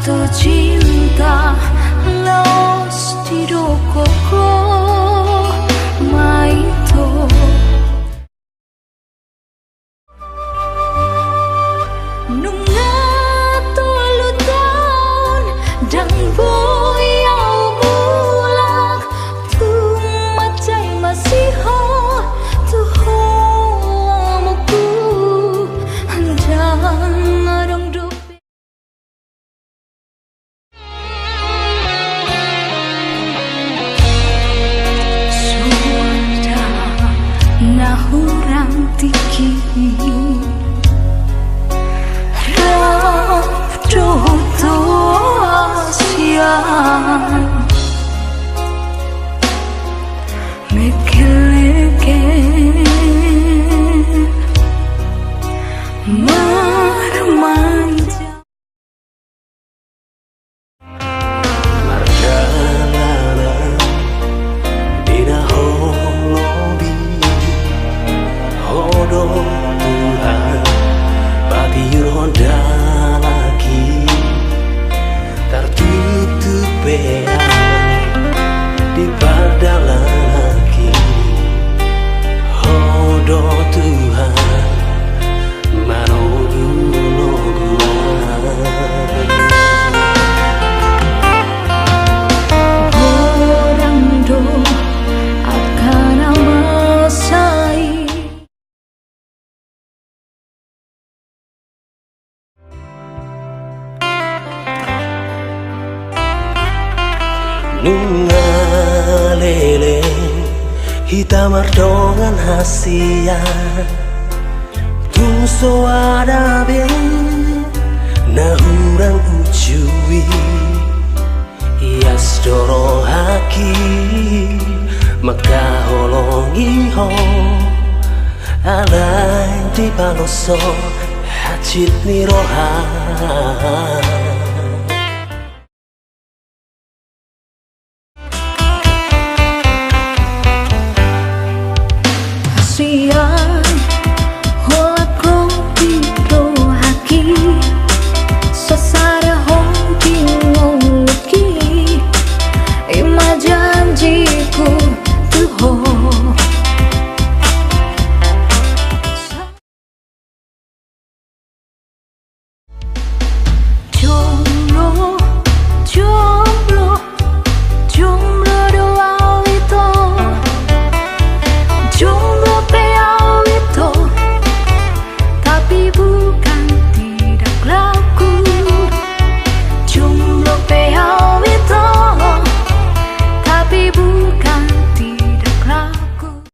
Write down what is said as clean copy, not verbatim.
jatuh cinta los tidur koko maito nunga tolu taon dan boyau mulak tu macai masih ho tu ho amuku handang arong dupi suara nahurang tiki Mekeleke mermanja Marjalana dina holobi hodo Tuhan batiur honda lagi tertutup beang di padang lagi hodo Tuhan manogu orang do akan amasai Nunga lele hitam ardongan hasia tungso ada be nahurang ucui ias doro haki maka holongi ho alai di paloso hacit niroha